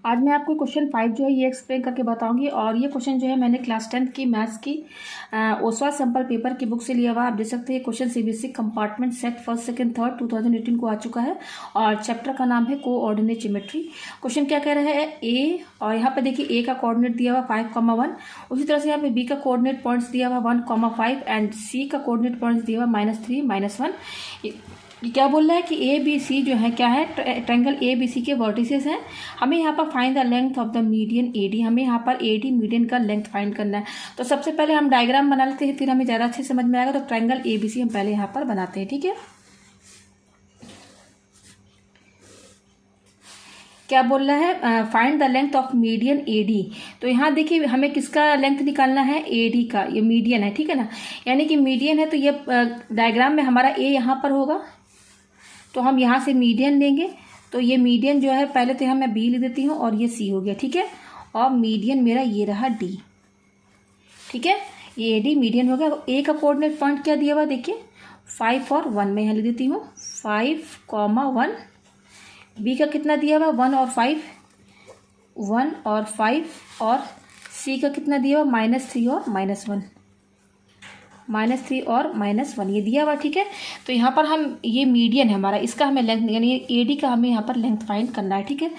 आज मैं आपको क्वेश्चन 5 जो है ये एक्सप्लेन करके बताऊंगी। और ये क्वेश्चन जो है मैंने क्लास 10 की मैथ्स की ओसवा सैम्पल पेपर की बुक से लिया हुआ। आप देख सकते हैं question CBSE compartment set first second third 2018 को आ चुका है और चैप्टर का नाम है कोऑर्डिनेट ज्योमेट्री। क्वेश्चन क्या कह रहा है ए, और यहाँ पे देखिए ए का कोऑर्डिनेट दिया हुआ 5,1। उसी तरह से यहाँ पे बी का कोऑर्डिनेट पॉइंट्स दिया हुआ 1,5 एंड सी का कोऑर्डिनेट पॉइंट्स दिया हुआ -3 -1। ये क्या बोल रहा है कि ए बी सी जो है क्या है, ट्रायंगल ए बी सी के वर्टिसेस हैं। हमें यहाँ पर find the length of the median A D, हमें यहाँ पर ए डी मीडियन का लेंथ फाइंड करना है। तो सबसे पहले हम डायग्राम बना लेते हैं, फिर हमें ज़्यादा अच्छे समझ में आएगा। तो ट्रायंगल ए बी सी हम पहले यहाँ पर बनाते हैं, ठीक है। क्या बोल रहा है, find the length of median A D. तो यहाँ देखिए हमें किसका लेंथ निकालना है, ए डी का। ये मीडियन है, ठीक है ना, यानी कि मीडियन है। तो ये डायग्राम में हमारा ए यहाँ पर होगा, तो हम यहाँ से मीडियन लेंगे। तो ये मीडियन जो है पहले तो यहाँ मैं बी ले देती हूँ और ये सी हो गया, ठीक है। और मीडियन मेरा ये रहा डी, ठीक है। ये डी मीडियन हो गया। ए का कोऑर्डिनेट पॉइंट क्या दिया हुआ देखिए 5 और 1, मैं यहाँ ले देती हूँ 5,1। बी का कितना दिया हुआ 1 और 5, 1 और 5। और सी का कितना दिया हुआ -3 और -1, -3 और -1 ये दिया हुआ, ठीक है। तो यहाँ पर हम ये मीडियन है हमारा, इसका हमें लेंथ यानी ए डी का हमें यहाँ पर लेंथ फाइंड करना है, ठीक है।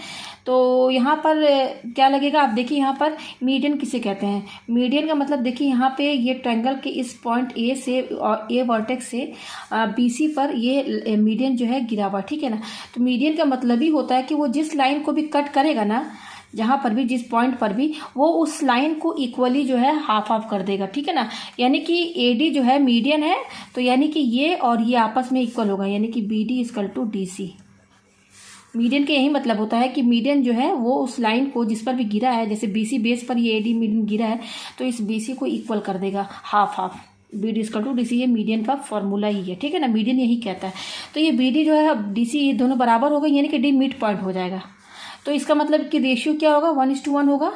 तो यहाँ पर क्या लगेगा, आप देखिए यहाँ पर मीडियन किसे कहते हैं। मीडियन का मतलब देखिए यहाँ पे ये ट्रायंगल के इस पॉइंट ए से और ए वर्टेक्स से बी सी पर ये मीडियन जो है गिरा हुआ, ठीक है ना। तो मीडियन का मतलब ही होता है कि वो जिस लाइन को भी कट करेगा ना, जहाँ पर भी जिस पॉइंट पर भी, वो उस लाइन को इक्वली जो है हाफ हाफ कर देगा, ठीक है ना। यानी कि ए डी जो है मीडियन है, तो यानी कि ये और ये आपस में इक्वल होगा, यानी कि B D equal to D C. Median के यही मतलब होता है कि मीडियन जो है वो उस लाइन को जिस पर भी गिरा है, जैसे बी सी बेस पर ये ए डी मीडियन गिरा है, तो इस बी सी को इक्वल कर देगा half half. B D equal to D C, ये मीडियन का फॉर्मूला ही है, ठीक है ना। मीडियन यही कहता है। तो ये बी डी जो है डी सी, ये दोनों बराबर हो गए, यानी कि डी मिड पॉइंट हो जाएगा। तो इसका मतलब कि रेशियो क्या होगा 1:1 होगा,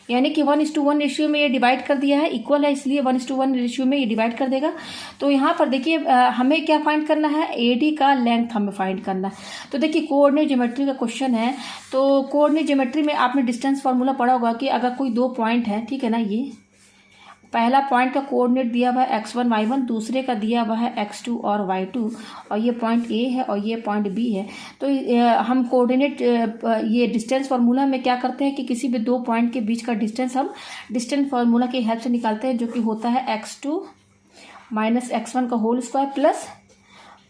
यानी कि 1:1 रेशियो में ये डिवाइड कर दिया है, इक्वल है इसलिए 1:1 रेशियो में ये डिवाइड कर देगा। तो यहाँ पर देखिए हमें क्या फाइंड करना है, ए डी का लेंथ हमें फाइंड करना है। तो देखिए कोऑर्डिनेट ज्योमेट्री का क्वेश्चन है। तो कोऑर्डिनेट ज्योमेट्री में आपने डिस्टेंस फार्मूला पढ़ा होगा कि अगर कोई दो पॉइंट है, ठीक है ना, ये पहला पॉइंट का कोऑर्डिनेट दिया हुआ है x1 y1, दूसरे का दिया हुआ है x2 और y2, और ये पॉइंट A है और ये पॉइंट B है। तो हम कोऑर्डिनेट ये डिस्टेंस फार्मूला में क्या करते हैं कि किसी भी दो पॉइंट के बीच का डिस्टेंस हम डिस्टेंस फार्मूला की हेल्प से निकालते हैं, जो कि होता है x2 - x1 का whole square plus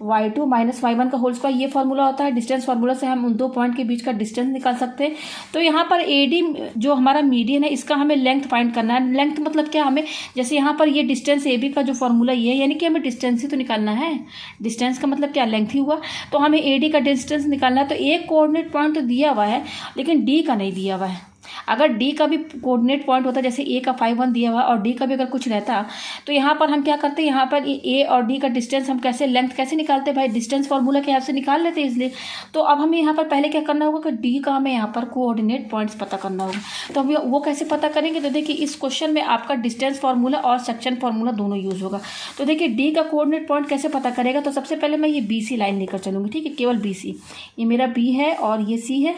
y2 - y1 का होल स्क्वायर। ये फार्मूला होता है। डिस्टेंस फार्मूला से हम उन दो पॉइंट के बीच का डिस्टेंस निकाल सकते हैं। तो यहाँ पर ए डी जो हमारा मीडियन है, इसका हमें लेंथ फाइंड करना है। लेंथ मतलब क्या, हमें जैसे यहाँ पर ये डिस्टेंस ए बी का जो फार्मूला ये है, यानी कि हमें डिस्टेंस ही तो निकालना है। डिस्टेंस का मतलब क्या, लेंथ ही हुआ। तो हमें ए डी का डिस्टेंस निकालना है। तो एक कोऑर्डिनेट पॉइंट तो दिया हुआ है, लेकिन डी का नहीं दिया हुआ है। अगर डी का भी कोऑर्डिनेट पॉइंट होता, जैसे ए का 5,1 दिया हुआ और डी का भी अगर कुछ रहता, तो यहाँ पर हम क्या करते हैं, यहाँ पर ए और डी का डिस्टेंस हम कैसे, लेंथ कैसे निकालते हैं भाई, डिस्टेंस फार्मूला के हिसाब से निकाल लेते हैं इसलिए। तो अब हमें यहाँ पर पहले क्या करना होगा कि डी का हमें यहाँ पर कोऑर्डिनेट पॉइंट्स पता करना होगा। तो हम वो कैसे पता करेंगे, तो देखिए इस क्वेश्चन में आपका डिस्टेंस फार्मूला और सेक्शन फार्मूला दोनों यूज होगा। तो देखिए डी का कोऑर्डिनेट पॉइंट कैसे पता करेगा, तो सबसे पहले मैं ये बी सी लाइन लेकर चलूँगी, ठीक है, केवल बी सी। ये मेरा बी है और ये सी है,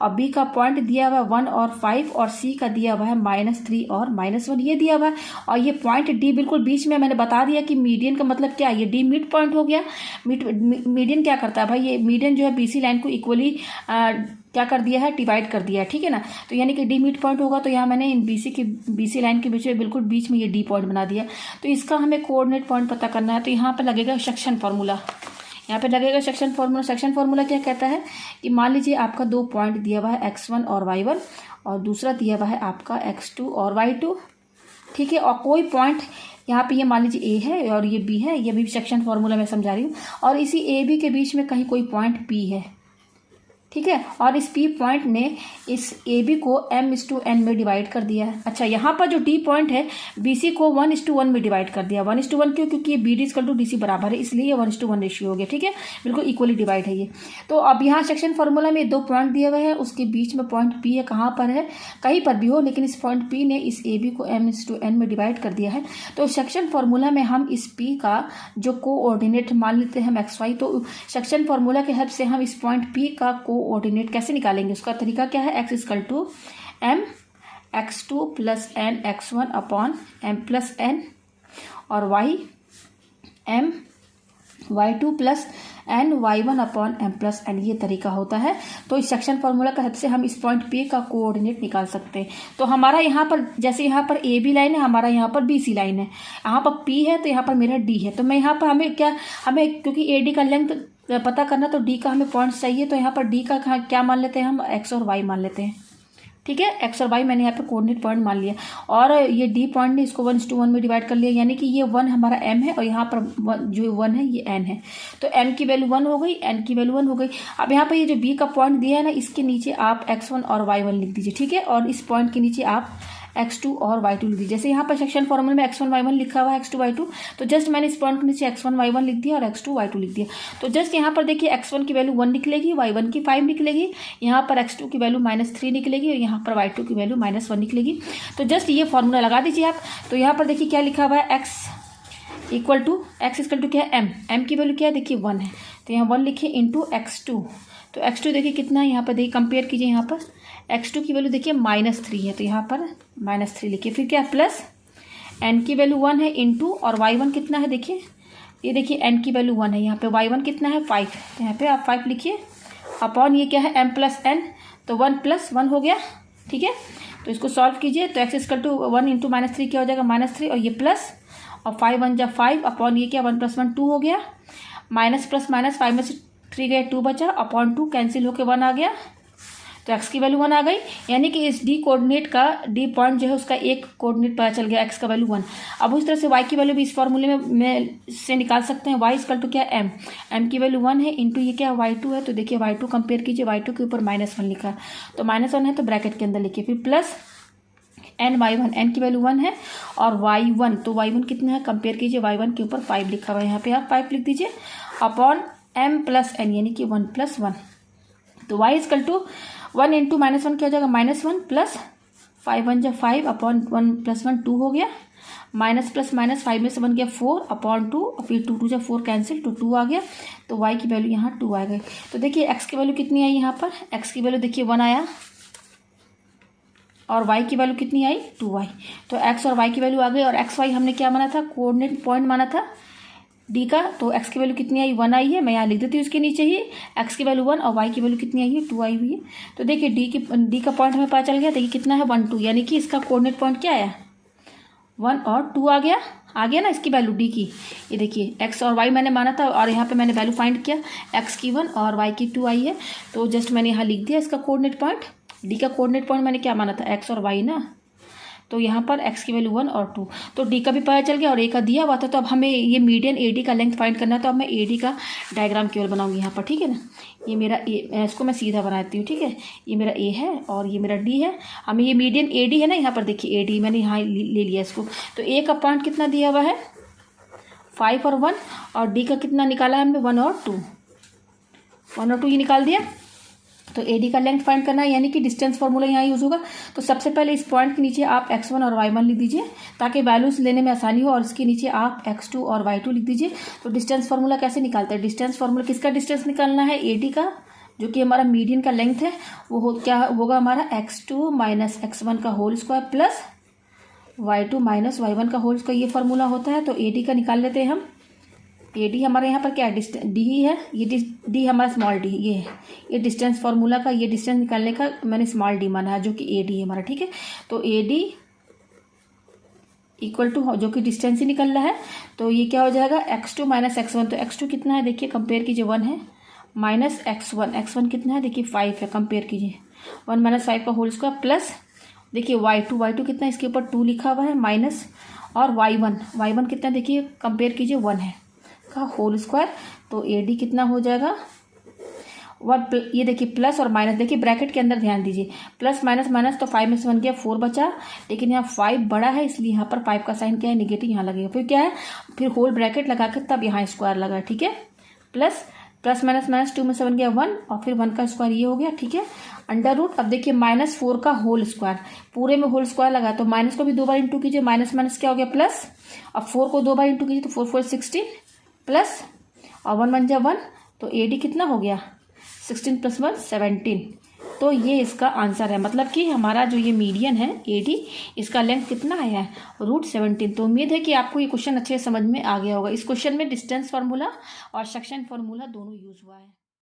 और बी का पॉइंट दिया हुआ है 1 और 5, और सी का दिया हुआ है -3 और -1 ये दिया हुआ है। और ये पॉइंट डी बिल्कुल बीच में, मैंने बता दिया कि मीडियन का मतलब क्या है, ये डी मिड पॉइंट हो गया। मीडियन क्या करता है भाई, ये मीडियन जो है बीसी लाइन को इक्वली क्या कर दिया है, डिवाइड कर दिया है, ठीक है ना। तो यानी कि डी मिड पॉइंट होगा। तो यहाँ मैंने इन बीसी लाइन के बीच में बिल्कुल बीच में ये डी पॉइंट बना दिया। तो इसका हमें कोऑर्डिनेट पॉइंट पता करना है। तो यहाँ पर लगेगा सेक्शन फार्मूला, यहाँ पे लगेगा सेक्शन फार्मूला। सेक्शन फार्मूला क्या कहता है कि मान लीजिए आपका दो पॉइंट दिया हुआ है x1 और y1, और दूसरा दिया हुआ है आपका x2 और y2, ठीक है। और कोई पॉइंट यहाँ पे ये मान लीजिए a है और ये b है, ये भी सेक्शन फार्मूला मैं समझा रही हूँ। और इसी a b के बीच में कहीं कोई पॉइंट p है, ठीक है। और इस P पॉइंट ने इस AB को m/n में डिवाइड कर दिया है। अच्छा, यहाँ पर जो D पॉइंट है BC को 1:1 में डिवाइड कर दिया। 1:1 क्यों, क्योंकि ये BD = DC बराबर है, इसलिए ये 1:1 रेशियो हो गया, ठीक है। बिल्कुल इक्वली डिवाइड है ये। तो अब यहाँ सेक्शन फार्मूला में दो पॉइंट दिए हुए हैं, उसके बीच में पॉइंट P है, कहाँ पर है, कहीं पर भी हो, लेकिन इस पॉइंट P ने इस AB को m/n में डिवाइड कर दिया है। तो सेक्शन फार्मूला में हम इस P का जो कोऑर्डिनेट मान लेते हैं हम XY, तो सेक्शन फार्मूला के हेल्प से हम इस पॉइंट P का कोऑर्डिनेट कैसे निकालेंगे, उसका तरीका क्या है, x equal to m x2 plus n x1 upon m plus n और y m y2 plus n y1 upon m plus n, ये तरीका होता है। तो इस सेक्शन फार्मूला का हेल्प से हम इस पॉइंट P का कोऑर्डिनेट निकाल सकते हैं। तो हमारा यहाँ पर जैसे यहाँ पर AB लाइन है, हमारा यहाँ पर BC लाइन है, यहाँ पर P है तो यहाँ पर मेरा D है। तो मैं यहाँ पर हमें क्योंकि AD का लेंथ पता करना तो D का हमें पॉइंट्स चाहिए, तो यहाँ पर D का क्या मान लेते हैं हम, x और y मान लेते हैं। ठीक है, x और y मैंने यहाँ पे कोऑर्डिनेट पॉइंट मान लिया और ये D पॉइंट ने इसको 1:1 में डिवाइड कर लिया, यानी कि ये 1 हमारा m है और यहाँ पर जो 1 है ये n है। तो m की वैल्यू 1 हो गई, n की वैल्यू 1 हो गई। अब यहाँ पर ये जो B का पॉइंट दिया है ना, इसके नीचे आप x1 और y1 लिख दीजिए। ठीक है, और इस पॉइंट के नीचे आप x2 और y2 लिख दीजिए। जैसे यहाँ पर सेक्शन फॉर्मूले में x1 y1 लिखा हुआ है, x2 y2, तो जस्ट मैंने इस पॉइंट के नीचे x1 y1 लिख दिया और x2 y2 लिख दिया। तो जस्ट यहाँ पर देखिए x1 की वैल्यू 1 निकलेगी, y1 की 5 निकलेगी, यहाँ पर x2 की वैल्यू -3 निकलेगी और यहाँ पर y2 की वैल्यू -1 निकलेगी। तो जस्ट ये फॉर्मूला लगा दीजिए आप। तो यहाँ पर देखिए क्या लिखा हुआ है, x इक्वल टू क्या है, m की वैल्यू क्या है, देखिए 1 है, तो यहाँ 1 लिखिए इंटू x2। तो x2 देखिए कितना है, यहाँ पर देखिए कंपेयर कीजिए, यहाँ पर x2 की वैल्यू देखिए -3 है, तो यहाँ पर -3 लिखिए। फिर क्या प्लस n की वैल्यू 1 है इंटू और y1 कितना है, देखिए ये देखिए n की वैल्यू 1 है, यहाँ पे y1 कितना है 5, तो यहाँ पे आप 5 लिखिए अपॉन ये क्या है m प्लस n, तो 1 + 1 हो गया। ठीक है, तो इसको सॉल्व कीजिए तो x इक्वल टू 1 इंटू -3 क्या हो जाएगा, -3 और ये प्लस और 5 1 जा 5 अपॉन ये क्या 1 + 1 2 हो गया, माइनस प्लस माइनस 5 में से 3 गए 2 बचा, अपॉन 2 कैंसिल होकर 1 आ गया, तो x की वैल्यू 1 आ गई। यानी कि इस D कोऑर्डिनेट का D पॉइंट जो है उसका एक कोऑर्डिनेट पता चल गया, x का वैल्यू 1। अब उस तरह से y की वैल्यू भी इस फॉर्मूले में से निकाल सकते हैं। y इक्वल टू क्या m, m की वैल्यू 1 है इंटू ये क्या y2 है, तो देखिए y2 कंपेयर कीजिए, y2 के ऊपर -1 लिखा है, तो -1 है तो ब्रैकेट के अंदर लिखिए, फिर प्लस n y1, n की वैल्यू 1 है और y1, तो y1 कितना है कंपेयर कीजिए, y1 के ऊपर 5 लिखा हुआ है, यहाँ पे आप 5 लिख दीजिए अपॉन m प्लस n, यानी कि 1 + 1। तो y इक्वल टू 1 इंटू -1 क्या हो जाएगा, -1 प्लस 5 1 जा 5 अपॉन 1 + 1 2 हो गया, माइनस प्लस माइनस 5 में से बन गया 4 अपॉन 2 और फिर 2 2 जा 4 कैंसिल, तो 2 आ गया, तो y की वैल्यू यहाँ 2 आ गई। तो देखिए x की वैल्यू कितनी आई, यहाँ पर x की वैल्यू देखिए 1 आया और y की वैल्यू कितनी आई 2y, तो x और y की वैल्यू आ गई। और x y हमने क्या माना था, कोऑर्डिनेट पॉइंट माना था D का, तो x की वैल्यू कितनी आई 1 आई है, मैं यहाँ लिख देती हूँ उसके नीचे ही x की वैल्यू 1 और y की वैल्यू कितनी आई है 2 आई हुई है। तो देखिए D का पॉइंट हमें पता चल गया, देखिए कितना है 1 2, यानी कि इसका कोऑर्डिनेट पॉइंट क्या आया 1 और 2 आ गया ना इसकी वैल्यू D की। ये देखिए x और y मैंने माना था और यहाँ पे मैंने वैल्यू फाइंड किया, x की 1 और y की 2 आई है, तो जस्ट मैंने यहाँ लिख दिया इसका कोऑर्डिनेट पॉइंट। D का कोऑर्डिनेट पॉइंट मैंने क्या माना था x और y ना, तो यहाँ पर x की वैल्यू 1 और 2, तो D का भी पता चल गया और A का दिया हुआ था। तो अब हमें ये मीडियन AD का लेंथ फाइंड करना है, तो अब मैं AD का डायग्राम केवल बनाऊंगी यहाँ पर। ठीक है ना, ये मेरा A, इसको मैं सीधा बनाती हूँ। ठीक है, ये मेरा A है और ये मेरा D है। हमें ये मीडियन AD है ना, यहाँ पर देखिए AD मैंने यहाँ ले लिया इसको। तो A का पॉइंट कितना दिया हुआ है 5 और 1 और D का कितना निकाला है हमने 1 और 2 ये निकाल दिया। तो AD का लेंथ फाइंड करना है, यानी कि डिस्टेंस फार्मूला यहाँ यूज़ होगा। तो सबसे पहले इस पॉइंट के नीचे आप x1 और y1 लिख दीजिए ताकि वैल्यूज लेने में आसानी हो, और इसके नीचे आप x2 और y2 लिख दीजिए। तो डिस्टेंस फार्मूला कैसे निकालते हैं, डिस्टेंस फार्मूला किसका डिस्टेंस निकालना है AD का, जो कि हमारा मीडियन का लेंथ है, वो क्या होगा हमारा x2 माइनस x1 का whole square plus y2 minus y1 का होल स्क्वायर, ये फार्मूला होता है। तो AD का निकाल लेते हैं हम। AD हमारे यहाँ पर क्या है D ही है, ये D हमारा स्मॉल d ये है, ये डिस्टेंस फार्मूला का ये डिस्टेंस निकालने का मैंने स्मॉल d माना है, जो कि AD है हमारा। ठीक है, तो AD इक्वल टू जो कि डिस्टेंस ही निकल रहा है, तो ये क्या हो जाएगा x2 माइनस x1। तो x2 कितना है देखिए कंपेयर कीजिए 1 है, माइनस x1 कितना है देखिए 5 है, कंपेयर कीजिए 1 माइनस 5 का होल स्क्वायर प्लस देखिए y2 कितना है इसके ऊपर 2 लिखा हुआ है माइनस, और y1 कितना देखिए कंपेयर कीजिए 1 है का होल स्क्वायर। तो AD कितना हो जाएगा 1, ये देखिए प्लस और माइनस, देखिए ब्रैकेट के अंदर ध्यान दीजिए, प्लस माइनस माइनस, तो 5 में से बन गया 4 बचा, लेकिन यहाँ 5 बड़ा है इसलिए यहाँ पर 5 का साइन क्या है नेगेटिव यहाँ लगेगा। फिर क्या है, फिर होल ब्रैकेट लगा कर तब यहाँ स्क्वायर लगा। ठीक है, प्लस माइनस माइनस 2 में से बन गया 1 और फिर 1 का स्क्वायर ये हो गया। ठीक है, अंडर रूट, अब देखिए -4 का होल स्क्वायर, पूरे में होल स्क्वायर लगा, तो माइनस को भी 2 बार इंटू कीजिए, माइनस माइनस क्या हो गया प्लस, अब 4 को 2 बार इंटू कीजिए तो 4 4 16 प्लस और 1 1 जा 1, तो AD कितना हो गया 16 + 1 17। तो ये इसका आंसर है, मतलब कि हमारा जो ये मीडियन है AD, इसका लेंथ कितना आया है, √17। तो उम्मीद है कि आपको ये क्वेश्चन अच्छे से समझ में आ गया होगा। इस क्वेश्चन में डिस्टेंस फार्मूला और सेक्शन फार्मूला दोनों यूज हुआ है।